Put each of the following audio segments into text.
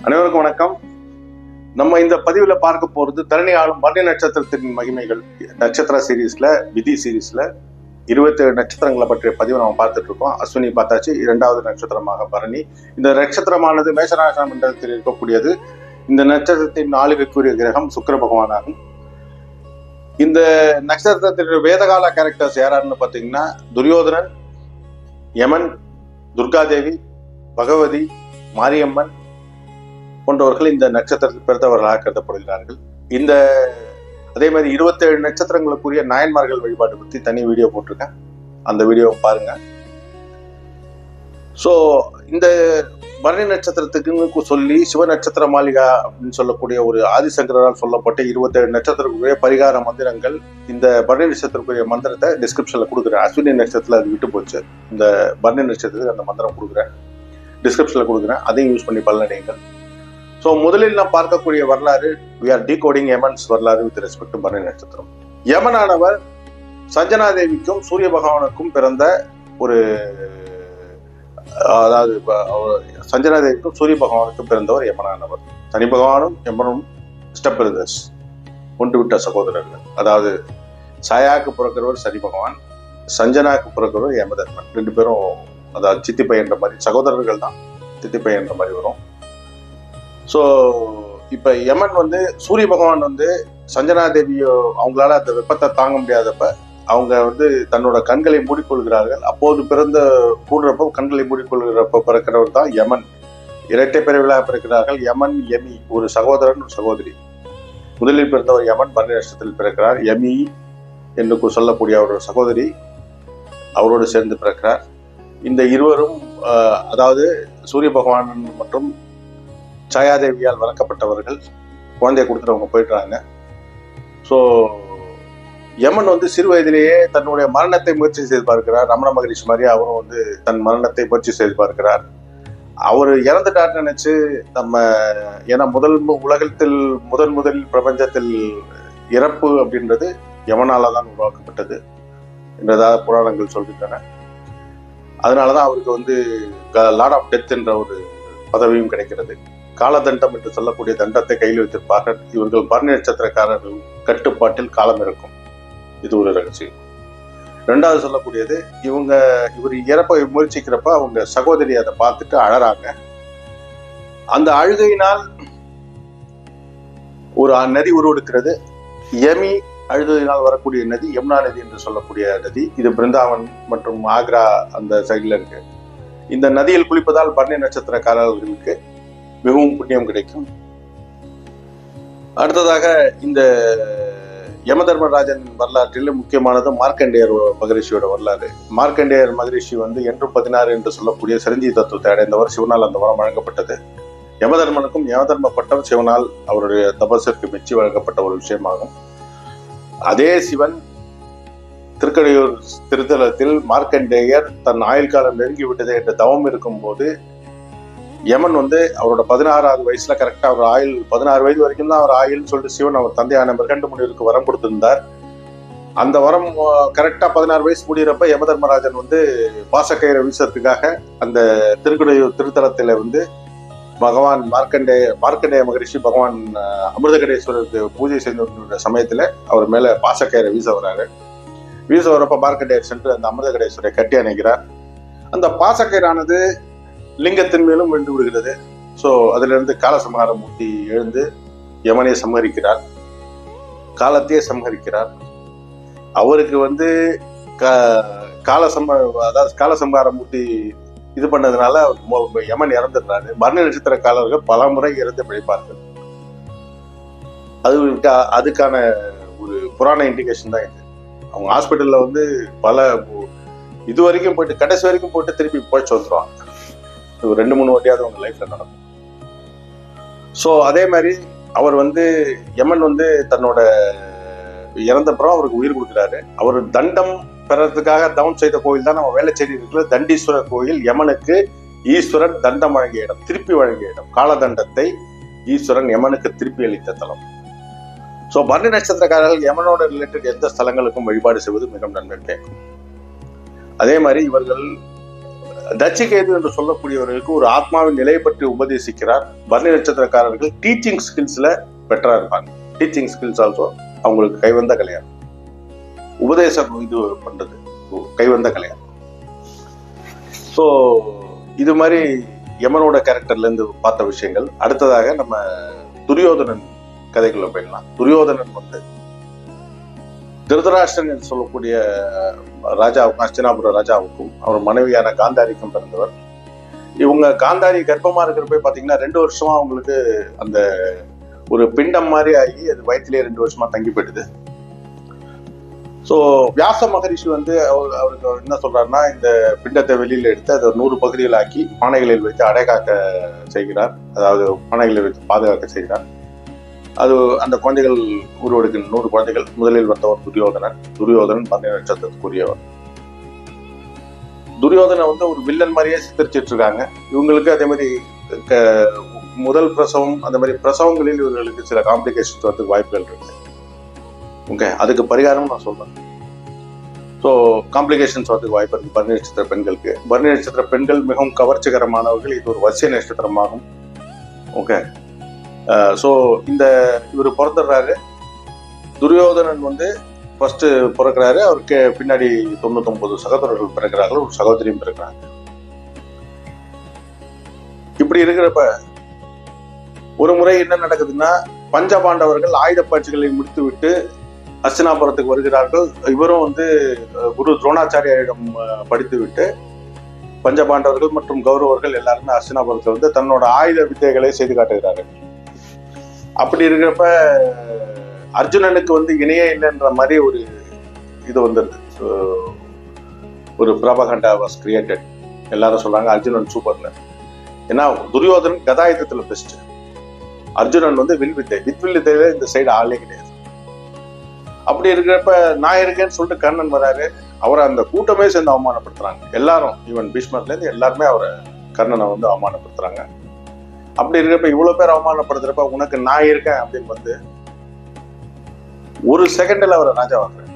அனைவருக்கும் வணக்கம். நம்ம இந்த பதிவுல பார்க்க போறது தரணி ஆளும் பரணி நட்சத்திரத்தின் மகிமைகள். நட்சத்திர சீரீஸ்ல விதி சீரீஸ்ல 27 நட்சத்திரங்களை பற்றிய பதிவு நம்ம பார்த்துட்டு இருக்கோம். அஸ்வினி பார்த்தாச்சு, 2வது நட்சத்திரமாக பரணி. இந்த நட்சத்திரமானது மேஷராசி மண்டலத்தில் இருக்கக்கூடியது. இந்த நட்சத்திரத்தின் ஆளுகைக்குரிய கிரகம் சுக்கிர பகவான் ஆகும். இந்த நட்சத்திரத்தின் வேதகால கேரக்டர்ஸ் யாராருன்னு பார்த்தீங்கன்னா துரியோதனன், யமன், துர்காதேவி, பகவதி, மாரியம்மன் போன்றவர்கள் இந்த நட்சத்திரத்தில் பிறந்தவர்களாக கருதப்படுகிறார்கள். இந்த அதே மாதிரி 27 நட்சத்திரங்களுக்குரிய நாயன்மார்கள் வழிபாடு பற்றி தனி வீடியோ போட்டிருக்கேன், அந்த வீடியோவை பாருங்க. ஸோ இந்த பரணி நட்சத்திரத்துக்குன்னு சொல்லி சிவ நட்சத்திர மாளிகா அப்படின்னு சொல்லக்கூடிய ஒரு ஆதிசங்கரால் சொல்லப்பட்ட 27 நட்சத்திரக்குரிய பரிகார மந்திரங்கள். இந்த பரணி நட்சத்திரக்குரிய மந்திரத்தை டிஸ்கிரிப்ஷன்ல கொடுக்குறேன். அஸ்வினி நட்சத்திரத்தில் அது விட்டு போச்சு. இந்த பரணி நட்சத்திரத்துக்கு அந்த மந்திரம் கொடுக்குறேன், டிஸ்கிரிப்ஷன்ல கொடுக்குறேன், அதையும் யூஸ் பண்ணி பலனடையுங்கள். ஸோ முதலில் நாம் பார்க்கக்கூடிய வரலாறு, we are decoding யமன்ஸ் வரலாறு வித் ரெஸ்பெக்ட் டு பரணி நட்சத்திரம். யமனானவர் சஞ்சனாதேவிக்கும் சூரிய பகவானுக்கும் பிறந்த ஒரு, அதாவது சஞ்சனாதேவிக்கும் சூரிய பகவானுக்கும் பிறந்தவர் யமனானவர். சனி பகவானும் யமனும் ஸ்டெப் பிரதர்ஸ், ஒன்று விட்ட சகோதரர்கள். அதாவது சாயாக்கு பிறக்கிறவர் சனி பகவான், சஞ்சனாக்கு பிறக்கிறவர் யமதர்மன். 2 பேரும் அதாவது சித்தி பையன்ற மாதிரி சகோதரர்கள் தான், சித்தி பையன்ற மாதிரி வரும். ஸோ இப்போ யமன் சூரிய பகவான் சஞ்சனாதேவியோ அவங்களால அந்த வெப்பத்தை தாங்க முடியாதப்ப அவங்க தன்னோட கண்களை மூடிக்கொள்கிறார்கள். அப்போது கூடுறப்போ கண்களை மூடிக்கொள்கிறப்ப பிறக்கிறவர் தான் யமன். இரட்டை பிறவிலாக பிறக்கிறார்கள், யமன் யமி, ஒரு சகோதரன் ஒரு சகோதரி. முதலில் பிறந்தவர் யமன் பரணி நட்சத்திரத்தில் பிறக்கிறார். யமி என்று சொல்லக்கூடிய அவரோட சகோதரி அவரோடு சேர்ந்து பிறக்கிறார். இந்த இருவரும் அதாவது சூரிய பகவான் மற்றும் சாயாதேவியால் வளர்க்கப்பட்டவர்கள். குழந்தைய கொடுத்துட்டு அவங்க போயிடுறாங்க. ஸோ யமன் சிறு வயதிலேயே தன்னுடைய மரணத்தை முயற்சி செய்து பார்க்கிறார். ரமண மகரிஷி மாதிரி அவரும் தன் மரணத்தை முயற்சி செய்து பார்க்கிறார். அவர் இறந்துட்டார்னு நினைச்சு நம்ம, ஏன்னா உலகத்தில் முதலில் பிரபஞ்சத்தில் இறப்பு அப்படின்றது யமனால தான் உருவாக்கப்பட்டது என்றதாக புராணங்கள் சொல்கின்றன. அதனாலதான் அவருக்கு லார்ட் ஆஃப் டெத் என்ற ஒரு பதவியும் கிடைக்கிறது. காலதண்டம் என்று சொல்லக்கூடிய தண்டத்தை கையில் வைத்திருப்பார்கள். இவர்கள் பரணி நட்சத்திரக்காரர்கள் கட்டுப்பாட்டில் காலம் இருக்கும். இது ஒரு ரகசியம். 2வது சொல்லக்கூடியது, இவர் இறப்ப முயற்சிக்கிறப்ப அவங்க சகோதரி அதை பார்த்துட்டு அழறாங்க. அந்த அழுகையினால் ஒரு நதி உருவெடுக்கிறது. யமி அழுகையினால் வரக்கூடிய நதி யமுனா நதி என்று சொல்லக்கூடிய நதி. இது பிருந்தாவன் மற்றும் ஆக்ரா அந்த சைட்ல இருக்கு. இந்த நதியில் குளிப்பதால் பரணி நட்சத்திரக்காரர்களுக்கு மிகவும் புண்ணியம் கிடைக்கும். அடுத்ததாக இந்த யமதர்மராஜன் வரலாற்றில் முக்கியமானது மார்க்கண்டேயர் மகரிஷியோட வரலாறு. மார்க்கண்டேயர் மகரிஷி 816 என்று சொல்லக்கூடிய சிரஞ்சீவி தத்துவத்தை அடைந்தவர். சிவனால் அந்த வரம் வழங்கப்பட்டது. யமதர்மனுக்கும் யமதர்ம பட்டம் சிவனால் அவருடைய தபசிற்கு மெச்சி வழங்கப்பட்ட ஒரு விஷயமாகும். அதே சிவன் திருக்கடையூர் திருத்தலத்தில் மார்க்கண்டேயர் தன் ஆயுள் காலம் நெருங்கிவிட்டது என்று தவம் இருக்கும் போது யமன் அவரோட 16வது வயசுல கரெக்டா அவர் ஆயுள் 16 வயது வரைக்கும் தான் அவர் ஆயுள்னு சொல்லிட்டு சிவன் அவர் தந்தையான மிருகண்ட முனிவருக்கு வரம் கொடுத்திருந்தார். அந்த வரம் கரெக்டா 16 வயசு முடிகிறப்ப யமதர்மராஜன் பாசக்கயிறை வீசுறதுக்காக அந்த திருக்கடையூர் திருத்தலத்தில பகவான் மார்க்கண்டேய மகரிஷி பகவான் அமிர்தகடேஸ்வரருக்கு பூஜை செய்த சமயத்துல அவர் மேல பாசக்கயிறை வீச வர்றாரு. வீச வரப்ப மார்க்கண்டேயர் சென்று அந்த அமிர்தகடேஸ்வரை கட்டி அணைக்கிறார். அந்த பாசக்கயிறானது லிங்கத்தின் மேலும் விழுந்து விடுகிறது. ஸோ அதுல இருந்து காலசம்ஹாரமூர்த்தி எழுந்து யமனை சம்ஹரிக்கிறார், காலத்தையே சம்ஹரிக்கிறார். அவருக்கு காலசம்ஹாரமூர்த்தி இது பண்ணதுனால யமன் இறந்துடுறாரு. பரணி நட்சத்திரக்காரர்கள் பல முறை இறந்து பிழைப்பார்கள். அதுக்கான ஒரு புராண இண்டிகேஷன் தான் இது. அவங்க ஹாஸ்பிட்டல்ல பல இது வரைக்கும் போயிட்டு கடைசி வரைக்கும் போயிட்டு திருப்பி போயிட்டு வந்துருவாங்க. 2-3 வாட்டியாவது அவங்க லைஃப்ல நடக்கும். ஸோ அதே மாதிரி அவர் யமன் தன்னோட இறந்தப்புறம் அவருக்கு உயிர் கொடுக்குறாரு. அவர் தண்டம் பெறறதுக்காக தவம் செய்த கோயில் தான் நம்ம வேளச்சேரி இருக்கிற தண்டீஸ்வரர் கோயில். யமனுக்கு ஈஸ்வரன் தண்டம் வழங்கிய இடம், திருப்பி வழங்கிய இடம். காலதண்டத்தை ஈஸ்வரன் யமனுக்கு திருப்பி அளித்த தலம். ஸோ பரணி நட்சத்திரக்காரர்கள் யமனோட ரிலேட்டட் எந்த ஸ்தலங்களுக்கும் வழிபாடு செய்வது மிகவும் நன்மை கேட்கும். அதே மாதிரி இவர்கள் தட்சிகேது என்று சொல்லக்கூடியவர்களுக்கு ஒரு ஆத்மாவின் நிலை பற்றி உபதேசிக்கிறார். பரணி நட்சத்திரக்காரர்கள் டீச்சிங் ஸ்கில்ஸ்ல பெட்டரா இருப்பாங்க. டீச்சிங் ஸ்கில்ஸ் ஆல்சோ அவங்களுக்கு கைவந்த கலையாகும். உபதேசம் இது பண்றது கைவந்த கலையாகும். ஸோ இது மாதிரி யமனோட கேரக்டர்ல இருந்து பார்த்த விஷயங்கள். அடுத்ததாக நம்ம துரியோதனன் கதைக்குள்ள போயிடலாம். துரியோதனன் வந்து திருதராஷ்டிரன் என்று சொல்லக்கூடிய ராஜாவுக்கும் அஸ்தினாபுர ராஜாவுக்கும் அவர் மனைவியான காந்தாரிக்கும் பிறந்தவர். இவங்க காந்தாரி கர்ப்பமா இருக்கிறப்ப பாத்தீங்கன்னா 2 வருஷமா அவங்களுக்கு அந்த ஒரு பிண்டம் மாதிரி ஆகி அது வயிற்றிலேயே 2 வருஷமா தங்கி போயிடுது. ஸோ வியாச மகரிஷி வந்து அவருக்கு என்ன சொல்றாருன்னா, இந்த பிண்டத்தை வெளியில எடுத்து அதை 100 பகுதிகள் ஆக்கி பானைகளில் வைத்து அடைகாக்க செய்கிறார். அதாவது பானைகளில் வைத்து பாதுகாக்க செய்கிறார். அது அந்த குழந்தைகள் உருவெடுக்க 100 குழந்தைகள். முதலில் வந்தவர் துரியோதனன் பரணி நட்சத்திரத்துக்குரியவர். துரியோதனை வந்து ஒரு வில்லன் மாதிரியே சித்தரிச்சிட்டு இருக்காங்க. இவங்களுக்கு அதே மாதிரி முதல் பிரசவம் அந்த மாதிரி பிரசவங்களில் இவர்களுக்கு சில காம்ப்ளிகேஷன்ஸ் வரதுக்கு வாய்ப்புகள் இருக்கு. ஓகே, அதுக்கு பரிகாரம் நான் சொல்றேன். ஸோ காம்ப்ளிகேஷன்ஸ் வரதுக்கு வாய்ப்பு இருக்கு பரணி நட்சத்திர பெண்களுக்கு. பரணி நட்சத்திர பெண்கள் மிகவும் கவர்ச்சிகரமானவர்கள். இது ஒரு வசிய நட்சத்திரமாகும். ஓகே, ஸோ இந்த இவர் பிறந்துடுறாரு. துரியோதனன் வந்து ஃபர்ஸ்ட் பிறக்கிறாரு. அவருக்கு பின்னாடி 99 சகோதரர்கள் பிறக்கிறார்கள், ஒரு சகோதரியும் பிறக்கிறாங்க. இப்படி இருக்கிறப்ப ஒரு முறை என்ன நடக்குதுன்னா, பஞ்சபாண்டவர்கள் ஆயுத பயிற்சிகளை முடித்து விட்டு அஸ்தினாபுரத்துக்கு வருகிறார்கள். இவரும் வந்து குரு துரோணாச்சாரியாரிடம் படித்து விட்டு பஞ்சபாண்டவர்கள் மற்றும் கௌரவர்கள் எல்லாருமே அஸ்தினாபுரத்தில் வந்து தன்னோட ஆயுத வித்தைகளை செய்து காட்டுகிறார்கள். அப்படி இருக்கிறப்ப அர்ஜுனனுக்கு வந்து இணையே இல்லைன்ற மாதிரி ஒரு இது வந்துருது. ஒரு பிரபகண்டா வாஸ் கிரியேட்டட். எல்லாரும் சொல்றாங்க அர்ஜுனன் சூப்பர்னு. ஏன்னா துரியோதனன் கதாயுதத்துல பெஸ்ட், அர்ஜுனன் வந்து வில் வித்தையில இந்த சைடு ஆளே கிடையாது. அப்படி இருக்கிறப்ப நான் இருக்கேன்னு சொல்லிட்டு கர்ணன் வராரு. அவரை அந்த கூட்டமே சேர்ந்து அவமானப்படுத்துறாங்க. எல்லாரும், ஈவன் பீஷ்மர்ல இருந்து எல்லாருமே அவரை கர்ணனை வந்து அவமானப்படுத்துறாங்க. அப்படி இருக்கிறப்ப இவ்வளவு பேர் அவமானப்படுத்துறப்ப உனக்கு நான் இருக்கேன் அப்படின்னு வந்து ஒரு செகண்ட்ல அவரை ராஜாவாக்குறேன்.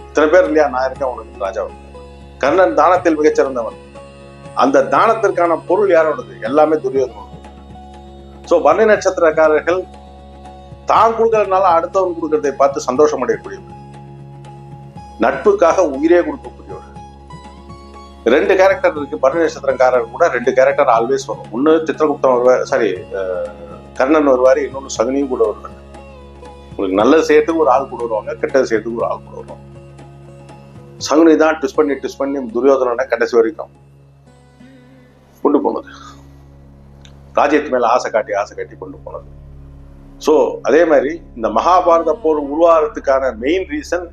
இத்தனை பேர் இல்லையா, நான் இருக்கேன் உனக்கு ராஜாவாக்குறேன். கர்ணன் தானத்தில் மிகச்சிறந்தவன். அந்த தானத்திற்கான பொருள் யாரோடது? எல்லாமே துரியோதனன். சோ பரணி நட்சத்திரக்காரர்கள் தான் கொடுக்கறதுனால அடுத்தவன் கொடுக்கறதை பார்த்து சந்தோஷம் அடையக்கூடியவர், நட்புக்காக உயிரே கொடுக்கக்கூடியவர். 2 கேரக்டர் இருக்கு பரணி நட்சத்திரக்காரர் கூட. 2 கேரக்டர் ஆல்வேஸ் வரும். ஒன்னு சித்திரகுப்தன் வருவார், கர்ணன் வருவாரு. இன்னொன்னு சகுனியும் கூட வருவாரு. உங்களுக்கு நல்லது செய்யறதுக்கு ஒரு ஆள் கூட வருவாங்க, கெட்டது செய்யறதுக்கு ஒரு ஆள் கூட வருவாங்க. சகுனி தான் ட்விஸ்ட் பண்ணி துரியோதனனை கடைசி வரைக்கும் கொண்டு போனது. ராஜ்யத்து மேல ஆசை காட்டி கொண்டு போனது. சோ அதே மாதிரி இந்த மகாபாரத போர் உருவாகிறதுக்கான மெயின் ரீசன்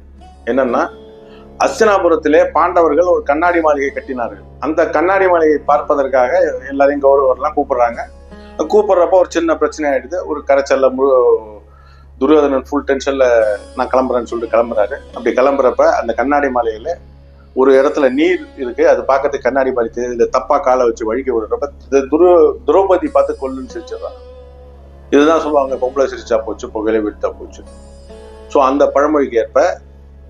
என்னன்னா, அஸ்தினாபுரத்திலே பாண்டவர்கள் ஒரு கண்ணாடி மாளிகை கட்டினார்கள். அந்த கண்ணாடி மாளிகை பார்ப்பதற்காக எல்லாரையும் கௌரவர்லாம் கூப்பிடுறாங்க. கூப்பிடுறப்ப ஒரு சின்ன பிரச்சனை ஆயிடுது. ஒரு கரைச்சல்ல துரியோதனன் ஃபுல் டென்ஷன்ல நான் கிளம்புறேன்னு சொல்லிட்டு கிளம்புறாரு. அப்படி கிளம்புறப்ப அந்த கண்ணாடி மாளிகையில ஒரு இடத்துல நீர் இருக்கு. அது பார்க்கறதுக்கு கண்ணாடி மாளிகை, இதுல தப்பா காலை வச்சு வழிக்க விடுறப்ப திரௌபதி பார்த்து கொல்லுன்னு சிரிச்சிடறாங்க. இதுதான் சொல்லுவாங்க, பொம்பளை சிரிச்சா போச்சு, புகையில விடுத்தா போச்சு. ஸோ அந்த பழமொழிக்கு ஏற்ப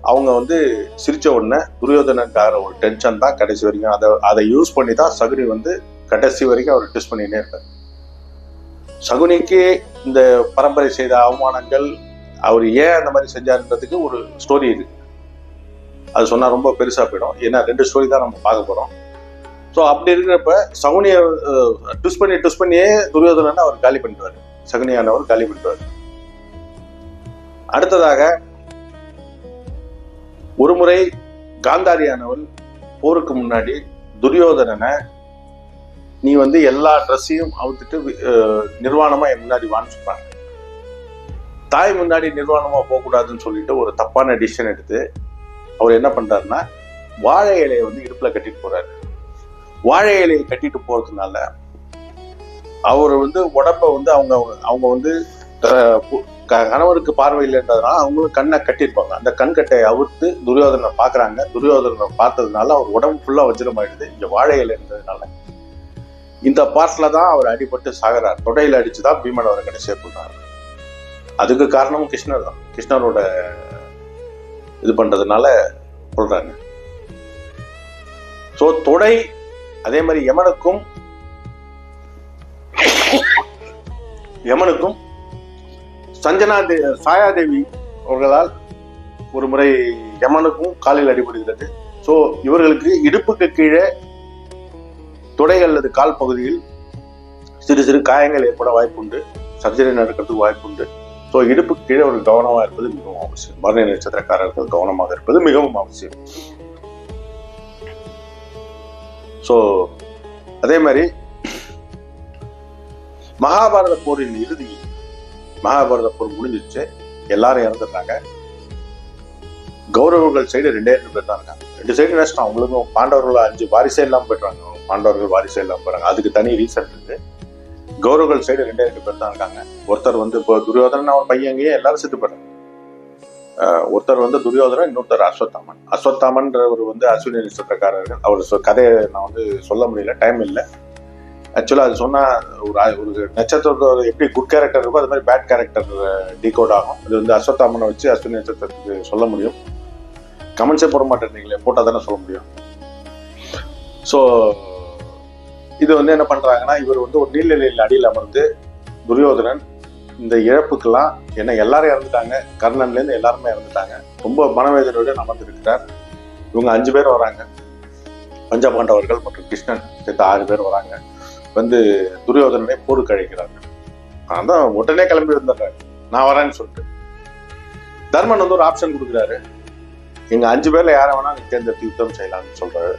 அவங்க வந்து சிரிச்ச உடனே துரியோதனனுக்காக ஒரு டென்ஷன் தான் கடைசி வரைக்கும். அதை யூஸ் பண்ணி தான் சகுனி வந்து கடைசி வரைக்கும் அவர் டெஸ்ட் பண்ணிட்டே இருக்கார். சகுனிக்கு இந்த பரம்பரை செய்த அவமானங்கள், அவர் ஏன் அந்த மாதிரி செஞ்சாருன்றதுக்கு ஒரு ஸ்டோரி இருக்கு. அது சொன்னா ரொம்ப பெருசா போயிடும். ஏன்னா 2 ஸ்டோரி தான் நம்ம பார்க்க போறோம். ஸோ அப்படி இருக்கிறப்ப சகுனியை ட்விஸ்ட் பண்ணியே துரியோதனன் அவர் காலி பண்ணிடுவாரு. சகுனியானவர் காலி பண்ணிடுவார். அடுத்ததாக ஒரு முறை காந்தாரியானவள் போருக்கு முன்னாடி துரியோதனனை, நீ வந்து எல்லா ட்ரெஸ்ஸையும் அவுத்துட்டு நிர்வாணமா என் முன்னாடி வான்னு சொல்றாங்க. தாய் முன்னாடி நிர்வாணமா போகக்கூடாதுன்னு சொல்லிட்டு ஒரு தப்பான டிசிஷன் எடுத்து அவர் என்ன பண்றாருன்னா, வாழை இலையை வந்து இடுப்புல கட்டிட்டு போறாரு. வாழை இலையை கட்டிட்டு போறதுனால அவர் வந்து உடம்ப வந்து அவங்க வந்து கணவருக்கு பார்வை இல்லைன்றதுனால அவங்களும் கண்ணை கட்டியிருப்பாங்க. அந்த கண்கட்டை அவுத்து துரியோதனை பாக்குறாங்க. துரியோதனை பார்த்ததுனால அவர் உடம்பு ஃபுல்லா வஜ்ரம் ஆயிடுது. இங்க வாழை இலைன்றதுனால இந்த பார்ட்ல தான் அவர் அடிபட்டு சாகிறார். தொடையில அடிச்சுதான் பீமன் அவரை கடைசியா கொள்றாரு. அதுக்கு காரணமும் கிருஷ்ணர் தான். கிருஷ்ணரோட இது பண்றதுனால கொள்றாங்க. ஸோ தொடை அதே மாதிரி யமனுக்கும் சாயாதேவி அவர்களால் ஒரு முறை யமனுக்கும் காலில் அடிபடுகிறது. ஸோ இவர்களுக்கு இடுப்புக்கு கீழே தொடை அல்லது கால் பகுதியில் சிறு சிறு காயங்கள் ஏற்பட வாய்ப்புண்டு, சர்ஜரி நடக்கிறதுக்கு வாய்ப்புண்டு. ஸோ இடுப்புக்கு கீழே ஒரு கவனமாக இருப்பது மிகவும் அவசியம். பரணி நட்சத்திரக்காரர்கள் கவனமாக இருப்பது மிகவும் அவசியம். ஸோ அதே மாதிரி மகாபாரத போரின் இறுதி, மகாபாரத போர் முடிஞ்சிச்சு, எல்லாரும் இறந்துட்டாங்க. கௌரவர்கள் சைடு 2 பேர் தான் இருக்காங்க. 2 சைடு நஷ்டம். அவங்களுக்கும் பாண்டவர்கள் 5 வாரிசே இல்லாமல் போயிட்டாங்க. பாண்டவர்கள் வாரிசே இல்லாமல் போறாங்க. அதுக்கு தனி ரீசன் இருக்கு. கௌரவர்கள் சைடு 2 பேர் தான் இருக்காங்க. ஒருத்தர் வந்து இப்போ துரியோதனன், அவன் பையங்கயே எல்லாரும் செத்து போயிட்டாங்க. ஒருத்தர் வந்து துரியோதனன், இன்னொருத்தர் அஸ்வத்தாமன். அஸ்வத்தாமன்றவர் வந்து அஸ்வினி நட்சத்திரக்காரர்கள். அவர் கதையை நான் வந்து சொல்ல முடியல, டைம் இல்லை. ஆக்சுவலா அது சொன்னா ஒரு நட்சத்திரத்தோட எப்படி குட் கேரக்டர் இருக்கோ அது மாதிரி பேட் கேரக்டர் டீகோட் ஆகும். அது வந்து அஸ்வத்தாமனை வச்சு அஸ்வினி நட்சத்திரத்துக்கு சொல்ல முடியும். கமெண்ட்ஸே போட மாட்டேன்றீங்களே, போட்டால் தானே சொல்ல முடியும். ஸோ இது வந்து என்ன பண்றாங்கன்னா, இவர் வந்து ஒரு நீர்நிலையில் அடியில் அமர்ந்து துரியோதனன் இந்த இழப்புக்கெல்லாம் என்ன எல்லாரும் இறந்துட்டாங்க, கர்ணன்லேருந்து எல்லாருமே இறந்துட்டாங்க, ரொம்ப மனவேதனையோட அமர்ந்திருக்கிறார். இவங்க 5 பேர் வராங்க, பஞ்சபாண்டவர்கள் மற்றும் கிருஷ்ணன் சேர்த்து 6 பேர் வராங்க. வந்து துரியோதனனை போருக்கு அழைக்கிறாங்க. அதான் உடனே கிளம்பி வந்துடுறாரு, நான் வரேன்னு சொல்லிட்டு. தர்மன் வந்து ஒரு ஆப்ஷன் கொடுக்குறாரு, எங்க 5 பேர்ல யாரை வேணா தேர்ந்தெடுத்து யுத்தம் செய்யலாம்னு சொல்றாரு.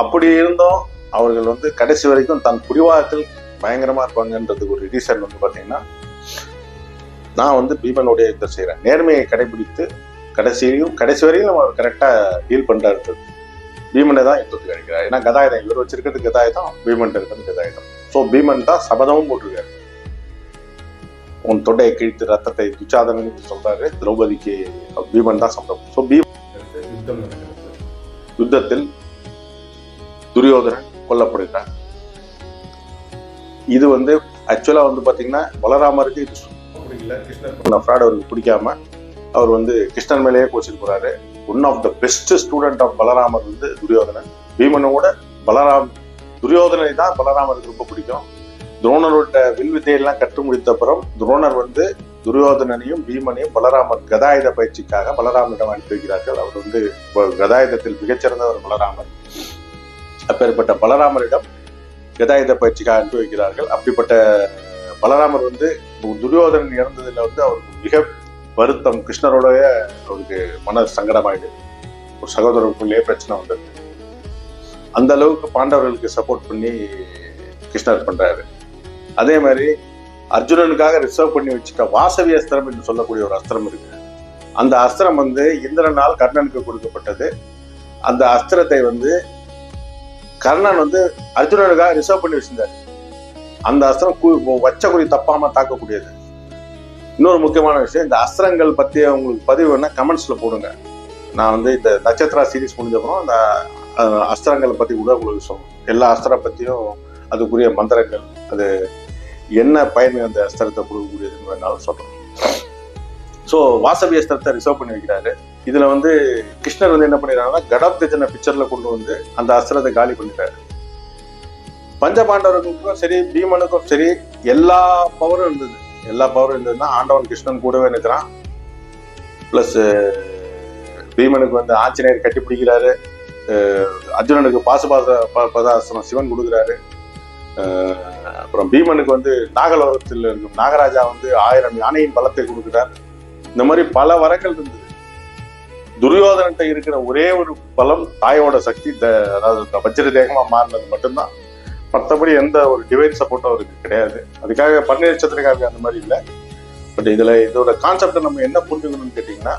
அப்படி இருந்தும் அவர்கள் வந்து கடைசி வரைக்கும் தன் பிடிவாதத்தில் பயங்கரமா இருப்பாங்கன்றதுக்கு ஒரு ரீசன் வந்து பாத்தீங்கன்னா, நான் வந்து பீமனுடைய யுத்தம் செய்யறேன், நேர்மையை கடைபிடித்து கடைசி வரையும் அவர் கரெக்டா டீல் பண்றாரு. பீமனை தான் யுத்தத்துக்கு அழைக்கிறார். ஏன்னா கதாயுதம் இவர் வச்சிருக்கிறது கதாயுதம், பீமன் இருக்கிறது கதாயுதம். ஸோ பீமன் தான் சபதமும் போட்டிருக்காரு. உன் தொண்டையை கிழித்து ரத்தத்தை துச்சாதனன் சொல்றாரு திரௌபதிக்கு, பீமன் தான் சபதம். ஸோ யுத்தம் நடக்கிறது. யுத்தத்தில் துரியோதனன் கொல்லப்படுகிறார். இது வந்து ஆக்சுவலா வந்து பாத்தீங்கன்னா பலராமருக்கு இது பிடிக்கல, கிருஷ்ணர் ஃப்ராட் அவருக்கு பிடிக்காம அவர் வந்து கிருஷ்ணன் மேலேயே கோச்சிட்டு போறாரு. One of the best student of Balaramar வந்து துரியோதனன். பீமனோட துரியோதனை தான் பலராமருக்கு ரொம்ப பிடிக்கும். துரோணரோட வில் வித்தையெல்லாம் கற்று முடித்த அப்புறம் துரோணர் வந்து துரியோதனனையும் பீமனையும் பலராமர் கதாயுத பயிற்சிக்காக பலராமரிடம் அனுப்பி வைக்கிறார்கள். அவர் வந்து கதாயுதத்தில் மிகச்சிறந்தவர் பலராமர். அப்பேற்பட்ட பலராமரிடம் கதாயுத பயிற்சிக்காக அனுப்பி வைக்கிறார்கள். அப்படிப்பட்ட பலராமர் வந்து துரியோதனன் இறந்ததுல வந்து அவருக்கு மிக வருத்தம், கிருஷ்ணரோடைய அவருக்கு மன சங்கடமாயிடுது. ஒரு சகோதரருக்குள்ளேயே பிரச்சனை வந்தது. அந்த அளவுக்கு பாண்டவர்களுக்கு சப்போர்ட் பண்ணி கிருஷ்ணர் பண்றாரு. அதே மாதிரி அர்ஜுனனுக்காக ரிசர்வ் பண்ணி வச்சுட்ட வாசவி அஸ்திரம் என்று சொல்லக்கூடிய ஒரு அஸ்திரம் இருக்கு. அந்த அஸ்திரம் வந்து இந்திரனால் கர்ணனுக்கு கொடுக்கப்பட்டது. அந்த அஸ்திரத்தை வந்து கர்ணன் வந்து அர்ஜுனனுக்காக ரிசர்வ் பண்ணி வச்சிருந்தாரு. அந்த அஸ்திரம் வச்ச குறி தப்பாம தாக்கக்கூடியது. இன்னொரு முக்கியமான விஷயம், இந்த அஸ்திரங்கள் பத்தி உங்களுக்கு பதிவு வேணா கமெண்ட்ஸ்ல போடுங்க. நான் வந்து இந்த நட்சத்திரா சீரீஸ் முடிஞ்சப்பறம் அந்த அஸ்திரங்களை பத்தி கூட உங்களுக்கு சொல்லுவோம். எல்லா அஸ்திரம் பத்தியும் அதுக்குரிய மந்திரங்கள், அது என்ன பயன் அந்த அஸ்திரத்தை கொடுக்கக்கூடியதுன்னு வேணாலும் சொல்றோம். ஸோ வாசவி அஸ்திரத்தை ரிசர்வ் பண்ணி வைக்கிறாரு. இதுல வந்து கிருஷ்ணர் வந்து என்ன பண்ணிடுறாங்கன்னா, கடப்தஜன பிக்சர்ல கொண்டு வந்து அந்த அஸ்திரத்தை காலி பண்ணிட்டாரு. பஞ்சபாண்டவர்களுக்கும் சரி பீமனுக்கும் சரி எல்லா பவரும் இருந்தது. எல்லா பவரும் இருந்ததுன்னா ஆண்டவன் கிருஷ்ணன் கூடவே நிற்கிறான். பிளஸ் பீமனுக்கு வந்து ஆஞ்சநேயர் கட்டி பிடிக்கிறாரு. அர்ஜுனனுக்கு பாசுபாதாசனம் சிவன் கொடுக்குறாரு. அப்புறம் பீமனுக்கு வந்து நாகலோகத்தில் இருக்கும் நாகராஜா வந்து 1000 யானையின் பலத்தை கொடுக்குறார். இந்த மாதிரி பல வரங்கள் இருந்தது. துரியோதனன்ட்ட இருக்கிற ஒரே ஒரு பலம் தாயோட சக்தி, அதாவது வஜ்ர தேகமா மாறினது மட்டும்தான். மற்றபடி எந்த ஒரு டிவைன் சப்போர்ட்டும் அவருக்கு கிடையாது. அதுக்காக பன்னீர் நட்சத்திரக்காக அந்த மாதிரி இல்லை. பட் இதோட கான்செப்டை நம்ம என்ன புரிஞ்சுக்கணும்னு கேட்டீங்கன்னா,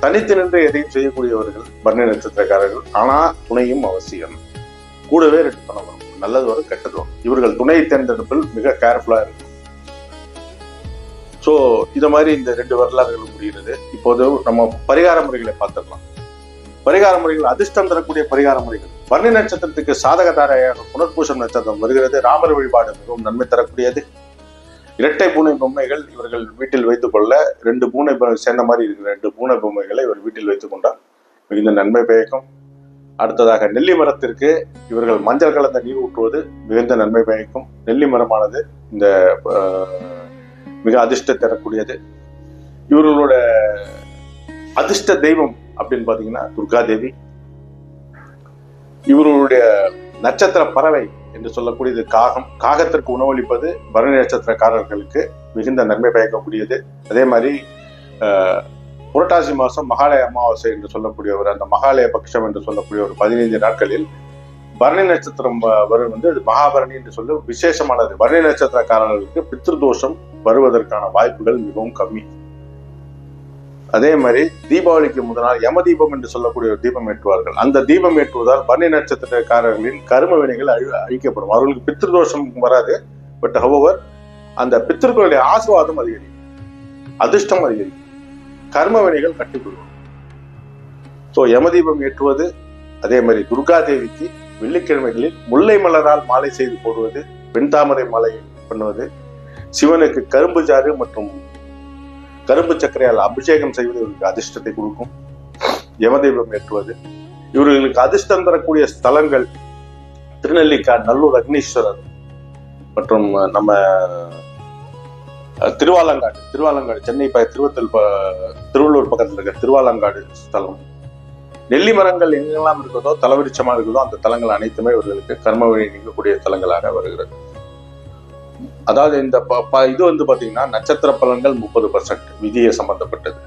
தனித்து நின்று எதையும் செய்யக்கூடியவர்கள் பன்னீர் நட்சத்திரக்காரர்கள். ஆனா துணையும் அவசியம். கூடவே 2 துணை வரும், நல்லது வரும் கெட்டது வரும். இவர்கள் துணை தேர்ந்தெடுப்பில் மிக கேர்ஃபுல்லா இருக்கும். ஸோ இத மாதிரி இந்த 2 வரலாறுகள் முடிகிறது. இப்போது நம்ம பரிகார முறைகளை பார்த்துடலாம். பரிகார முறைகள், அதிர்ஷ்டம் தரக்கூடிய பரிகார முறைகள். பரணி நட்சத்திரத்துக்கு சாதக தாரையாக புனர்பூசம் நட்சத்திரம் வருகிறது. ராமர் வழிபாடு மிகவும் நன்மை தரக்கூடியது. இரட்டை பூனை பொம்மைகள் இவர்கள் வீட்டில் வைத்துக் கொள்ள, 2 பூனை சேர்ந்த மாதிரி இருக்கிற 2 பூனை பொம்மைகளை இவர் வீட்டில் வைத்துக் கொண்டால் மிகுந்த நன்மை பயக்கும். அடுத்ததாக நெல்லி மரத்திற்கு இவர்கள் மஞ்சள் கலந்த நீர் ஊற்றுவது மிகுந்த நன்மை பயக்கும். நெல்லி மரமானது இந்த மிக அதிர்ஷ்டம் தரக்கூடியது. இவர்களோட அதிர்ஷ்ட தெய்வம் அப்படின்னு பாத்தீங்கன்னா துர்கா தேவி. இவர்களுடைய நட்சத்திர பறவை என்று சொல்லக்கூடியது காகம். காகத்திற்கு உணவளிப்பது பரணி நட்சத்திரக்காரர்களுக்கு மிகுந்த நன்மை பயக்கக்கூடியது. அதே மாதிரி புரட்டாசி மாசம் மகாலய அமாவாசை என்று சொல்லக்கூடிய அந்த மகாலய பட்சம் என்று சொல்லக்கூடிய ஒரு 15 நாட்களில் பரணி நட்சத்திரம் வரும் அது மகாபரணி என்று சொல்லி விசேஷமானது. பரணி நட்சத்திரக்காரர்களுக்கு பித்ருதோஷம் வருவதற்கான வாய்ப்புகள் மிகவும் கம்மி. அதே மாதிரி தீபாவளிக்கு முதல் நாள் யம தீபம் என்று சொல்லக்கூடிய ஒரு தீபம் ஏற்றுவார்கள். அந்த தீபம் ஏற்றுவதால் பரணி நட்சத்திரக்காரர்களின் கரும வினைகள் அழிக்கப்படும். அவர்களுக்கு பித்ருதோஷம் வராது. பட் ஹவவர் அந்த பித்திருக்களுடைய ஆசீர்வாதம் அதிகரிக்கும், அதிர்ஷ்டம் அதிகரிக்கும், கர்ம வினைகள் கட்டிக்கொள்ளும். ஸோ யமதீபம் ஏற்றுவது, அதே மாதிரி துர்கா தேவிக்கு வெள்ளிக்கிழமைகளில் முல்லை மலரால் மாலை செய்து போடுவது, வெண்தாமரை மாலை பண்ணுவது, சிவனுக்கு கரும்பு சாறு மற்றும் கரும்பு சர்க்கரையால் அபிஷேகம் செய்வது இவருக்கு அதிர்ஷ்டத்தை கொடுக்கும். யமதீபம் ஏற்றுவது. இவர்களுக்கு அதிர்ஷ்டம் தரக்கூடிய ஸ்தலங்கள் திருநெல்லிக்காடு, நல்லூர் அக்னீஸ்வரர் மற்றும் நம்ம திருவாலங்காடு சென்னை திருவள்ளூர் பக்கத்தில் இருக்க திருவாலங்காடு ஸ்தலம். நெல்லி மரங்கள் எங்கெல்லாம் இருக்கிறதோ, தலவிருச்சமா இருக்குதோ அந்த தலங்கள் அனைத்துமே இவர்களுக்கு கர்ம வழி நீங்கக்கூடிய தலங்களாக வருகிறது. அதாவது இந்த இது பாத்தீங்கன்னா நட்சத்திர பலன்கள் 30% விதியை சம்பந்தப்பட்டது.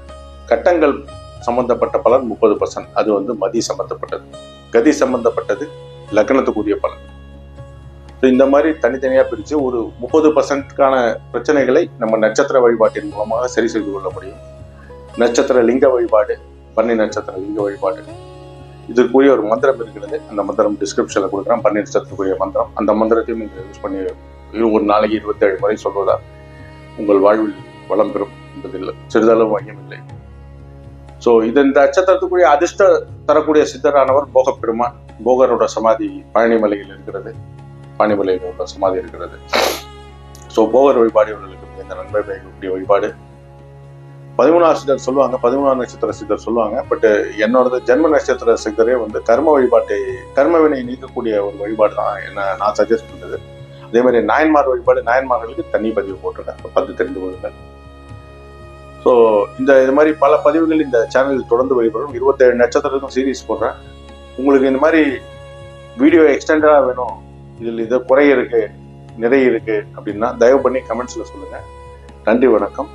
கட்டங்கள் சம்பந்தப்பட்ட பலன் 30%, அது மதி சம்பந்தப்பட்டது. கதி சம்பந்தப்பட்டது லக்னத்துக்குரிய பலன். இந்த மாதிரி தனித்தனியா பிரிச்சு ஒரு 30%க்கான பிரச்சனைகளை நம்ம நட்சத்திர வழிபாட்டின் மூலமாக சரி செய்து கொள்ள முடியும். நட்சத்திர லிங்க வழிபாடு, பன்னி நட்சத்திர லிங்க வழிபாடு, இதற்குரிய ஒரு மந்திரம் இருக்கிறது. அந்த மந்திரம் டிஸ்கிரிப்ஷன்ல கொடுக்குறேன். பன்னி நட்சத்திரத்துக்குரிய மந்திரம். அந்த மந்திரத்தையும் நீங்க யூஸ் பண்ணி ஒரு நாளைக்கு 27 முறை சொல்வதால் உங்கள் வாழ்வில் வளம் பெறும் என்பதில் சிறிதளவு ஐயமில்லை. ஸோ இந்த நட்சத்திரத்துக்குரிய அதிர்ஷ்ட தரக்கூடிய சித்தரானவர் போக பெருமான். போகரோட சமாதி பழனிமலையில் இருக்கிறது. பழனிமலையில் உள்ள சமாதி இருக்கிறது. ஸோ போகர் வழிபாடு இவர்களுக்கு இந்த நன்மை பயக்கக்கூடிய வழிபாடு. 13ஆம் சித்தர் சொல்லுவாங்க, 13ஆம் நட்சத்திர சித்தர் சொல்லுவாங்க. பட் என்னோட ஜென்ம நட்சத்திர சித்தரே கர்ம வழிபாட்டை, கர்மவினை நீக்கக்கூடிய ஒரு வழிபாடு தான் என்ன நான் சஜஸ்ட் பண்றது. அதே மாதிரி நாயன்மார் வழிபாடு, நாயன்மார்களுக்கு தனி பதிவு போட்டிருக்கேன், பார்த்து தெரிந்து கொள்ளுங்கள். ஸோ இது மாதிரி பல பதிவுகள் இந்த சேனலில் தொடர்ந்து வழிபடும். 27 நட்சத்திரத்துக்கும் சீரீஸ் போடுறேன். உங்களுக்கு இந்த மாதிரி வீடியோ எக்ஸ்டெண்டா வேணும், இதில் குறை இருக்கு, நிறைய இருக்கு அப்படின்னா தயவு பண்ணி கமெண்ட்ஸ்ல சொல்லுங்க. நன்றி, வணக்கம்.